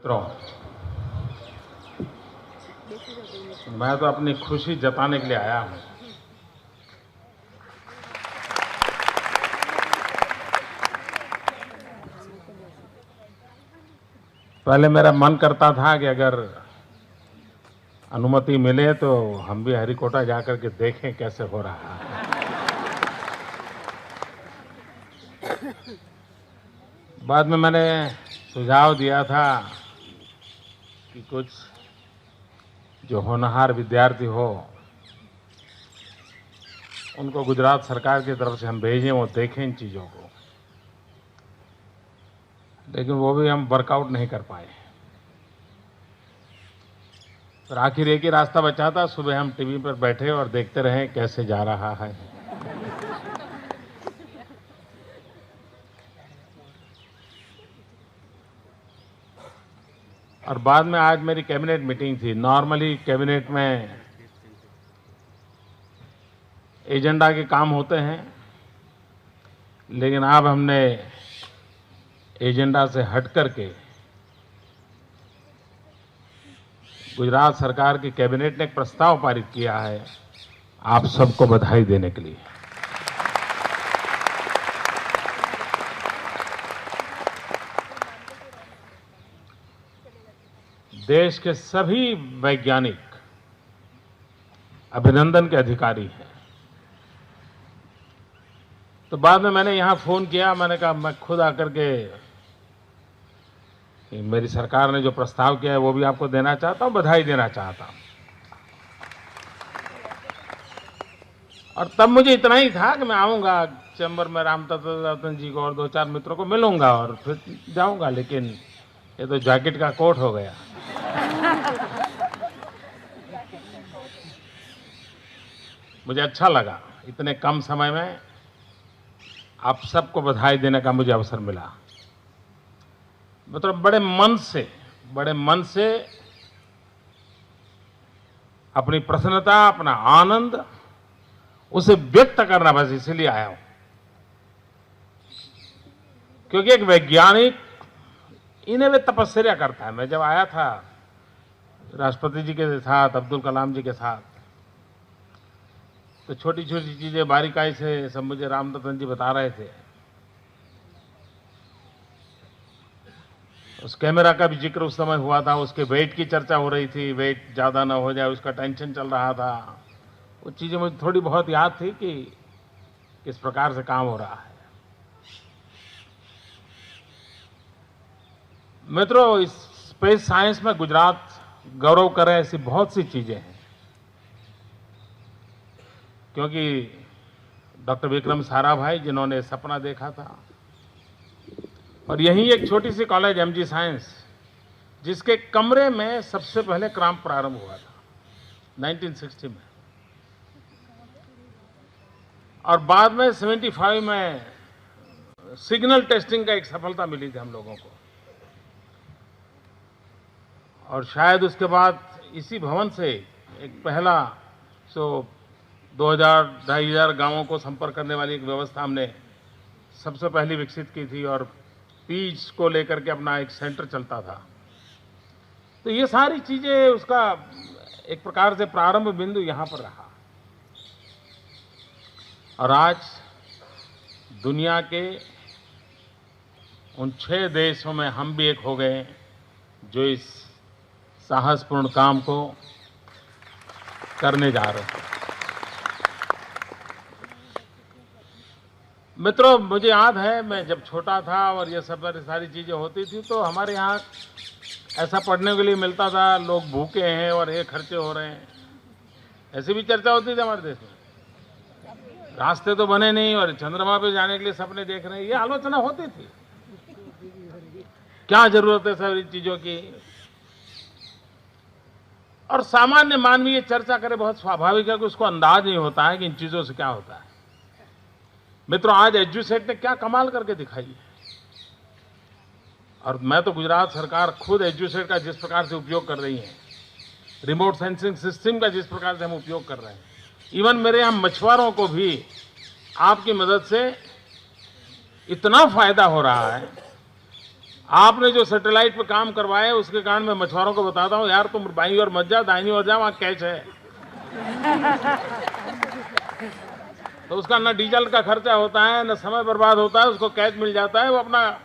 मित्रों, मैं तो अपनी खुशी जताने के लिए आया हूं। पहले मेरा मन करता था कि अगर अनुमति मिले तो हम भी हरिकोटा जाकर के देखें कैसे हो रहा है। बाद में मैंने सुझाव दिया था कि कुछ जो होनहार विद्यार्थी हो उनको गुजरात सरकार की तरफ से हम भेजें, वो देखें इन चीज़ों को, लेकिन वो भी हम वर्कआउट नहीं कर पाए। फिर आखिर एक ही रास्ता बचा था, सुबह हम टीवी पर बैठे और देखते रहे कैसे जा रहा है। और बाद में आज मेरी कैबिनेट मीटिंग थी। नॉर्मली कैबिनेट में एजेंडा के काम होते हैं, लेकिन अब हमने एजेंडा से हट करके गुजरात सरकार की कैबिनेट ने एक प्रस्ताव पारित किया है आप सबको बधाई देने के लिए। देश के सभी वैज्ञानिक अभिनंदन के अधिकारी हैं। तो बाद में मैंने यहां फोन किया, मैंने कहा मैं खुद आकर के मेरी सरकार ने जो प्रस्ताव किया है वो भी आपको देना चाहता हूं, बधाई देना चाहता हूं। और तब मुझे इतना ही था कि मैं आऊंगा चैम्बर में, रामतत्व जी को और दो चार मित्रों को मिलूंगा और फिर जाऊंगा, लेकिन ये तो जैकेट का कोट हो गया। मुझे अच्छा लगा इतने कम समय में आप सबको बधाई देने का मुझे अवसर मिला। मतलब बड़े मन से अपनी प्रसन्नता, अपना आनंद उसे व्यक्त करना, बस इसीलिए आया हूं। क्योंकि एक वैज्ञानिक इन्हें वे तपस्या करता है। मैं जब आया था राष्ट्रपति जी के साथ, अब्दुल कलाम जी के साथ, तो छोटी छोटी चीजें बारीकाई से सब मुझे रामतत्व जी बता रहे थे। उस कैमरा का भी जिक्र उस समय हुआ था, उसके वेट की चर्चा हो रही थी, वेट ज्यादा ना हो जाए उसका टेंशन चल रहा था। वो चीजें मुझे थोड़ी बहुत याद थी कि किस प्रकार से काम हो रहा है। मित्रों, इस स्पेस साइंस में गुजरात गौरव करे ऐसी बहुत सी चीजें हैं। क्योंकि डॉक्टर विक्रम साराभाई जिन्होंने सपना देखा था, और यही एक छोटी सी कॉलेज एमजी साइंस, जिसके कमरे में सबसे पहले काम प्रारंभ हुआ था 1960 में, और बाद में 75 में सिग्नल टेस्टिंग का एक सफलता मिली थी हम लोगों को। और शायद उसके बाद इसी भवन से एक पहला 2000-2500 गांवों को संपर्क करने वाली एक व्यवस्था हमने सबसे पहली विकसित की थी, और पीच को लेकर के अपना एक सेंटर चलता था। तो ये सारी चीजें उसका एक प्रकार से प्रारंभ बिंदु यहां पर रहा। और आज दुनिया के उन 6 देशों में हम भी एक हो गए जो इस साहसपूर्ण काम को करने जा रहे हैं। मित्रों, मुझे याद है मैं जब छोटा था और ये सब सारी चीजें होती थी, तो हमारे यहाँ ऐसा पढ़ने के लिए मिलता था, लोग भूखे हैं और ये खर्चे हो रहे हैं, ऐसी भी चर्चा होती थी हमारे देश में। रास्ते तो बने नहीं और चंद्रमा पे जाने के लिए सपने देख रहे हैं, ये आलोचना होती थी। क्या जरूरत है सारी चीजों की? और सामान्य मानवीय ये चर्चा करे, बहुत स्वाभाविक है कि उसको अंदाज नहीं होता है कि इन चीजों से क्या होता है। मित्रों, आज एजुसेट ने क्या कमाल करके दिखाई है। और मैं तो गुजरात सरकार खुद एजुसेट का जिस प्रकार से उपयोग कर रही है, रिमोट सेंसिंग सिस्टम का जिस प्रकार से हम उपयोग कर रहे हैं, इवन मेरे यहाँ मछुआरों को भी आपकी मदद से इतना फायदा हो रहा है। आपने जो सैटेलाइट पे काम करवाए उसके कारण मैं मछुआरों को बताता हूं, यार तुम बाईं ओर मत जा, दाहिनी ओर जा, वहां कैच है। तो उसका न डीजल का खर्चा होता है, न समय बर्बाद होता है, उसको कैच मिल जाता है। वो अपना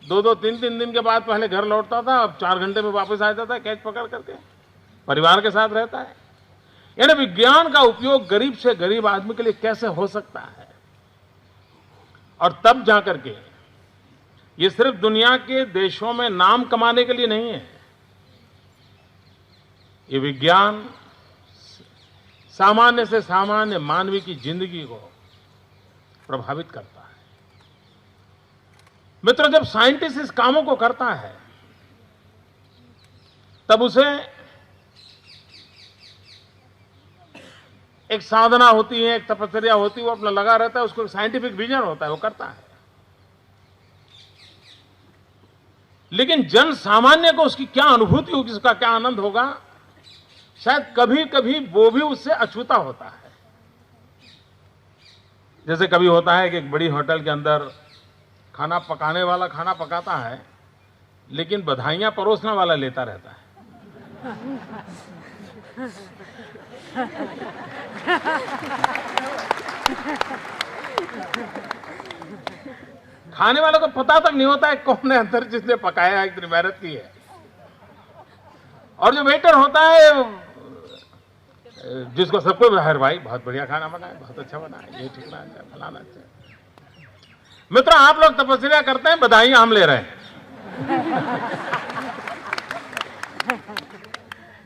2-2, 3-3 दिन के बाद पहले घर लौटता था, अब 4 घंटे में वापस आ जाता है कैच पकड़ करके, परिवार के साथ रहता है। यानी विज्ञान का उपयोग गरीब से गरीब आदमी के लिए कैसे हो सकता है, और तब जाकर के ये सिर्फ दुनिया के देशों में नाम कमाने के लिए नहीं है। ये विज्ञान सामान्य से सामान्य मानवी की जिंदगी को प्रभावित करता है। मित्रों, जब साइंटिस्ट इस कामों को करता है तब उसे एक साधना होती है, एक तपस्या होती है, वो अपना लगा रहता है, उसको एक साइंटिफिक विजन होता है, वो करता है। लेकिन जन सामान्य को उसकी क्या अनुभूति होगी, उसका क्या आनंद होगा, शायद कभी कभी वो भी उससे अछूता होता है। जैसे कभी होता है कि एक बड़ी होटल के अंदर खाना पकाने वाला खाना पकाता है, लेकिन बधाइयां परोसने वाला लेता रहता है। खाने वालों को पता तक नहीं होता है कौन है अंदर जिसने पकाया है, इतनी मेहनत की है। और जो वेटर होता है जिसको सबको बाहर, भाई बहुत बढ़िया खाना बना है, बहुत अच्छा बना है, ये ठिकाना अच्छा, फलाना अच्छा। मित्रों, आप लोग तपस्या करते हैं, बधाइयां हम ले रहे हैं।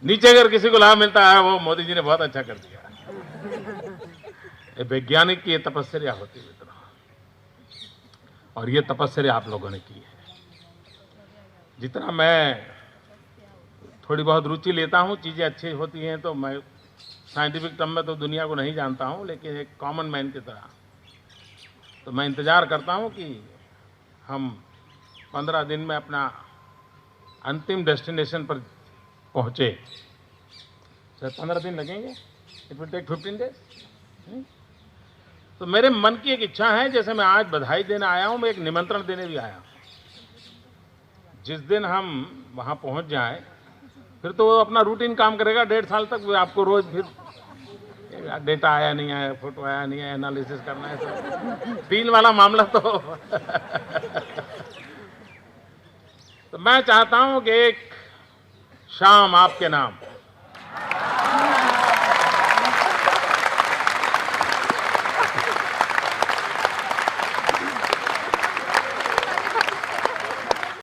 नीचे अगर किसी को लाभ मिलता है, वो मोदी जी ने बहुत अच्छा कर दिया। वैज्ञानिक की ये तपस्या होती है मित्रों, और ये तपस्या आप लोगों ने की है। जितना मैं थोड़ी बहुत रुचि लेता हूं, चीजें अच्छी होती हैं, तो मैं साइंटिफिक टर्म में तो दुनिया को नहीं जानता हूं, लेकिन एक कॉमन मैन की तरह तो मैं इंतजार करता हूं कि हम 15 दिन में अपना अंतिम डेस्टिनेशन पर पहुंचे। शायद 15 दिन लगेंगे, इट विल टेक 15 डेज। तो मेरे मन की एक इच्छा है, जैसे मैं आज बधाई देने आया हूं, मैं एक निमंत्रण देने भी आया हूं। जिस दिन हम वहां पहुंच जाएं, फिर तो वो अपना रूटीन काम करेगा 1.5 साल तक। वो आपको रोज फिर डेटा आया नहीं आया, फोटो आया नहीं आया, एनालिसिस करना है, सब डील वाला मामला तो मैं चाहता हूं कि एक शाम आपके नाम